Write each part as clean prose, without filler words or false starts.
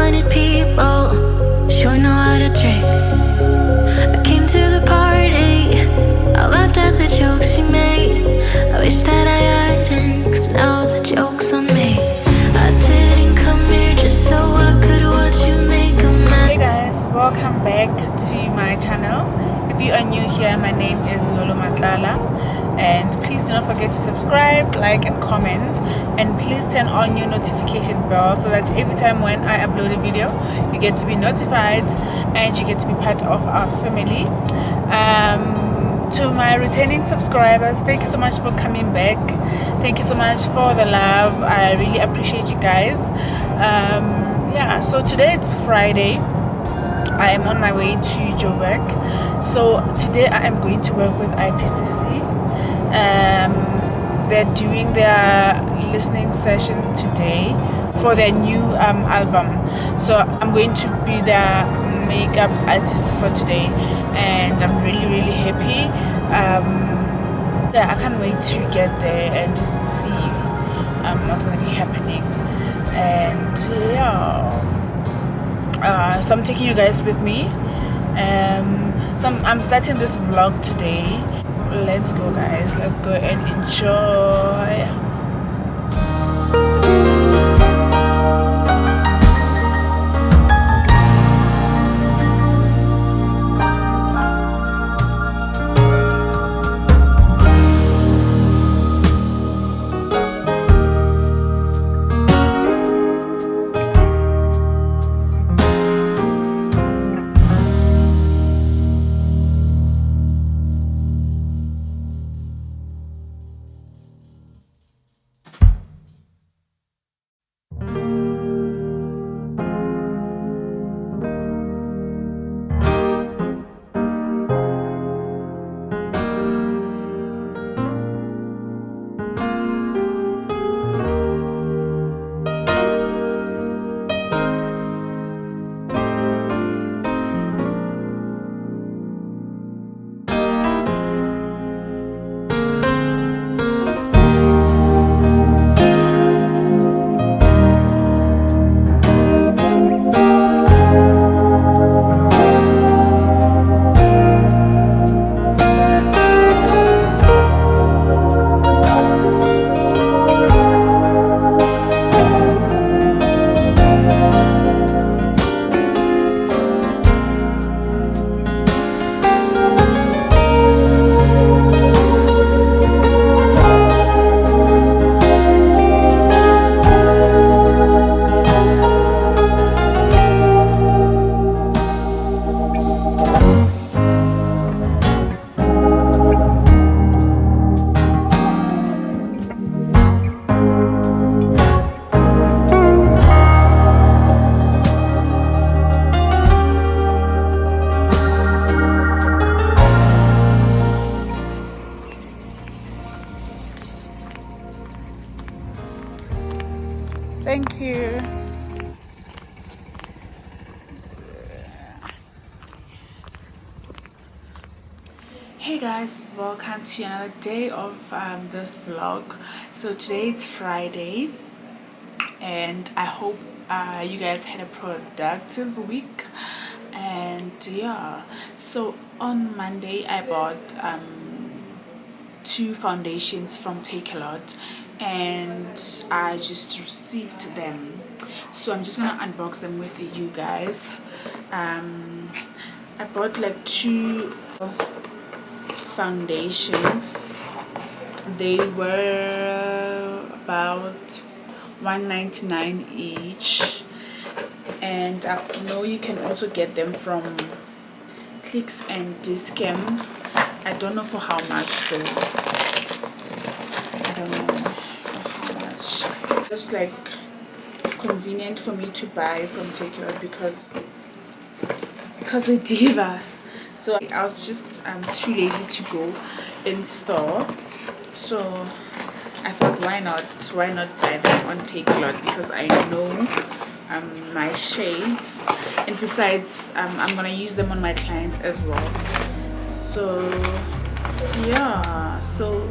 wanted people, sure know how to drink. I came to the party, I laughed at the jokes you made. I wish that I hadn't, 'cause now the joke's on me. I didn't come here just so I could watch you make a mess. Hey guys, welcome back to my channel. If you are new here, my name is Lolo Matlala, and please do not forget to subscribe, like and comment, and please turn on your notification bell so that every time when I upload a video you get to be notified and you get to be part of our family. To my returning subscribers, thank you so much for coming back. Thank you so much for the love. I really appreciate you guys. Yeah, so today it's Friday. I am on my way to Joburg. So today I am going to work with Ipcc. They're doing their listening session today for their new album. So I'm going to be their makeup artist for today, and I'm really happy. Yeah, I can't wait to get there and just see what's gonna be happening. And yeah, so I'm taking you guys with me. So I'm starting this vlog today. Let's go guys, let's go and enjoy. Thank you. Hey guys, welcome to another day of this vlog. So today it's Friday, and I hope you guys had a productive week. And yeah, so on Monday I bought 2 foundations from Take a Lot, and I just received them, so I'm just gonna unbox them with you guys. I bought like 2 foundations. They were about $1.99 each, and I know you can also get them from Clicks and Discount. I don't know for how much though. I don't know for how much. It's like convenient for me to buy from Take a Lot because they did that. So I was just too lazy to go in store. So I thought, why not buy them on Take a Lot, because I know my shades, and besides I'm gonna use them on my clients as well. So yeah, so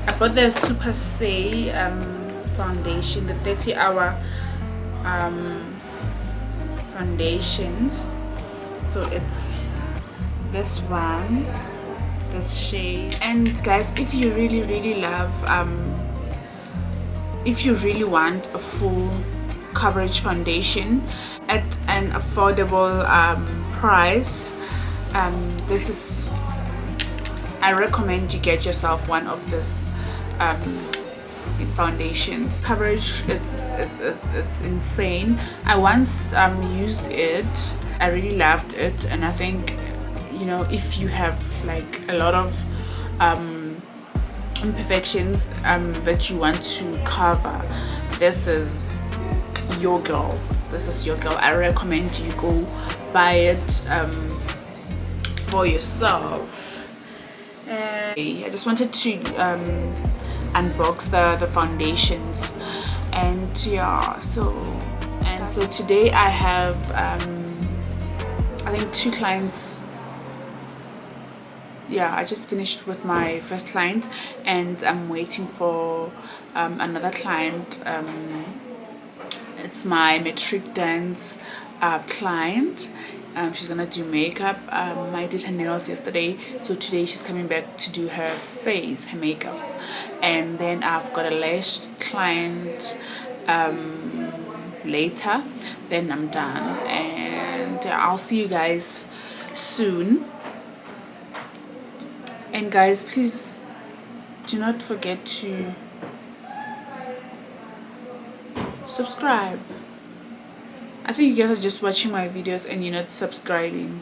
I bought the Super Stay foundation, the 30-hour foundations. So it's this one, this shade. And guys, if you really love if you really want a full coverage foundation at an affordable price, this is, I recommend you get yourself one of this in foundations. Coverage is insane. I once used it. I really loved it, and I think, you know, if you have like a lot of imperfections that you want to cover, this is your girl. This is your girl. I recommend you go buy it for yourself. And I just wanted to unbox the foundations, and yeah, so today I have I think 2 clients. Yeah, I just finished with my first client, and I'm waiting for another client. It's my metric dance client. She's gonna do makeup. I did her nails yesterday, so today she's coming back to do her face, her makeup. And then I've got a lash client later, then I'm done, and I'll see you guys soon. And guys, please do not forget to subscribe. I think you guys are just watching my videos and you're not subscribing.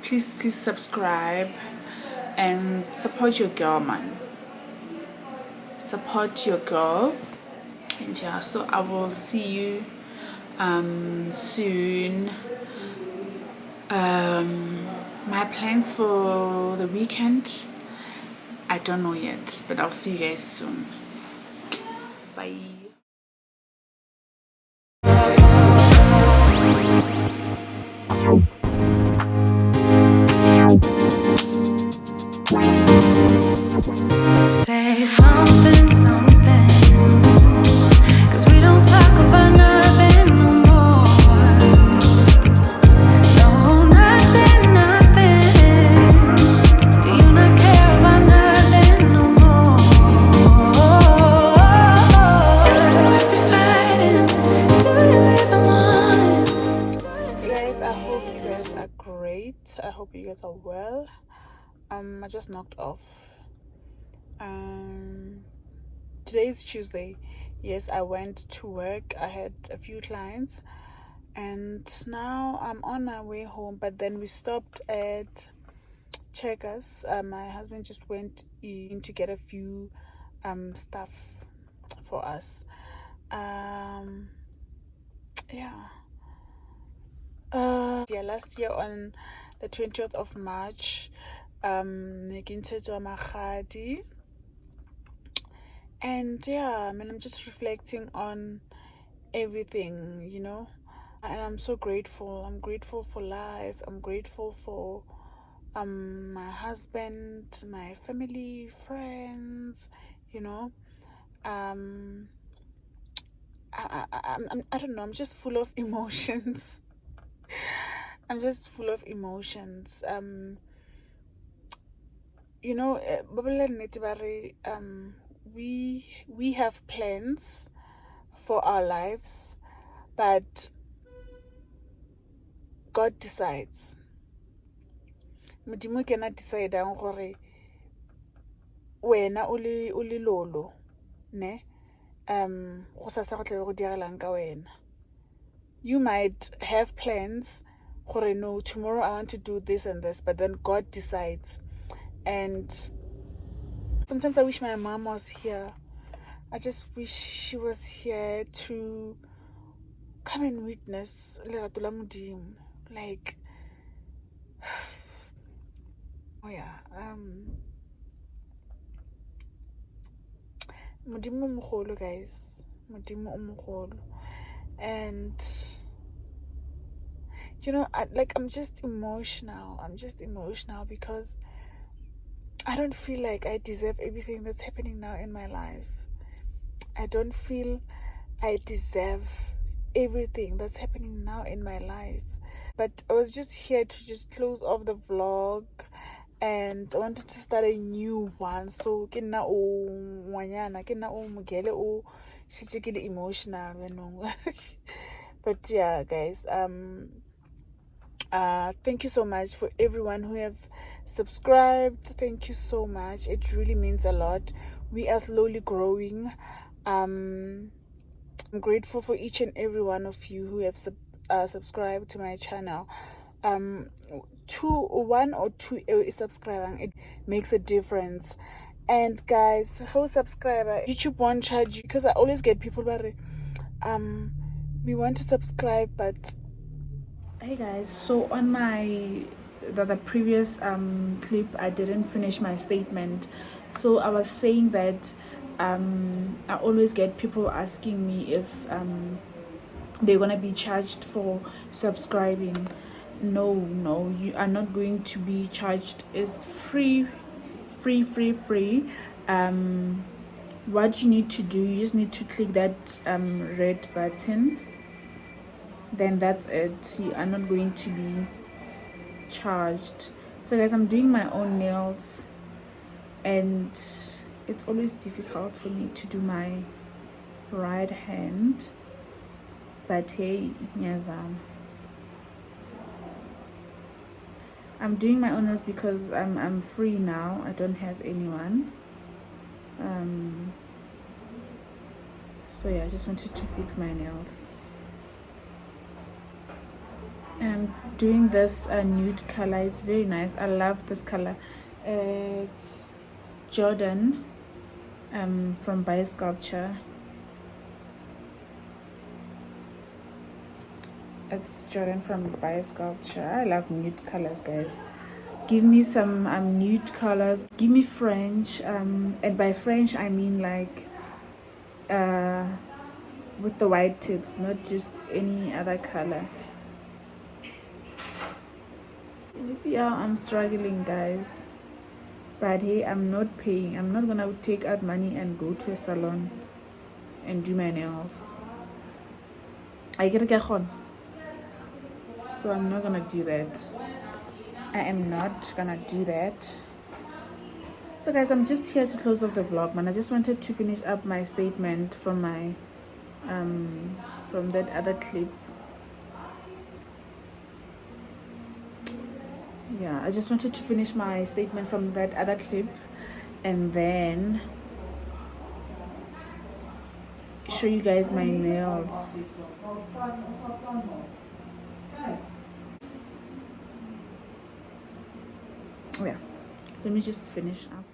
Please subscribe and support your girl, man. Support your girl. And yeah, so I will see you soon. My plans for the weekend, I don't know yet, but I'll see you guys soon. Bye. Say something, cause we don't talk about nothing no more. No, nothing. Do you not care about nothing no more? So if you're fighting, do you even want it? Guys, I hope you guys are great. I hope you guys are well. I just knocked off. Today is Tuesday. Yes, I went to work. I had a few clients, and now I'm on my way home. But then we stopped at Checkers. My husband just went in to get a few stuff for us. Last year on the 20th of March, and yeah, I mean, I'm just reflecting on everything, you know, and I'm so grateful. I'm grateful for life. I'm grateful for my husband, my family, friends, you know. I don't know, I'm just full of emotions. I'm just full of emotions. You know, we have plans for our lives, but God decides. Modimo cannot decide gore wena o le lolo, ne? Go sasa go tlabe go direlang ka wena. You might have plans gore no, tomorrow I want to do this and this, but then God decides. And sometimes I wish my mom was here. I just wish she was here to come and witness lerato la Modimo. Like, oh yeah, Modimo o mogolo, guys. Modimo o mogolo. And you know, I'm just emotional. I'm just emotional because I don't feel like I deserve everything that's happening now in my life. I don't feel I deserve everything that's happening now in my life. But I was just here to just close off the vlog, and I wanted to start a new one. So ke nna o ngwanyana, ke nna o mogele o shitse ke le emotional, you know. But yeah, guys, thank you so much for everyone who have subscribed. Thank you so much. It really means a lot. We are slowly growing. I'm grateful for each and every one of you who have subscribed to my channel. 1 or 2 subscribing, it makes a difference. And guys, who subscriber, YouTube won't charge you, because I always get people that we want to subscribe, but hey guys, so on the previous clip, I didn't finish my statement. So I was saying that I always get people asking me if they're gonna be charged for subscribing. No, you are not going to be charged. It's free. What you need to do, you just need to click that red button, then that's it. You are not going to be charged. So guys, I'm doing my own nails, and it's always difficult for me to do my right hand, but hey, yes, I'm doing my own nails because I'm free now. I don't have anyone. So yeah, I just wanted to fix my nails. And I'm doing this nude color. It's very nice. I love this color. It's Jordan from Biosculpture. It's Jordan from Biosculpture. I love nude colors, guys. Give me some nude colors. Give me French, and by French I mean like with the white tips, not just any other color. You see how I'm struggling, guys? But hey, I'm not paying. I'm not gonna take out money and go to a salon and do my nails. I get a on. So I'm not gonna do that. I am not gonna do that. So guys, I'm just here to close off the vlog, man. I just wanted to finish up my statement from my from that other clip. Yeah, I just wanted to finish my statement from that other clip, and then show you guys my nails. Yeah, let me just finish up.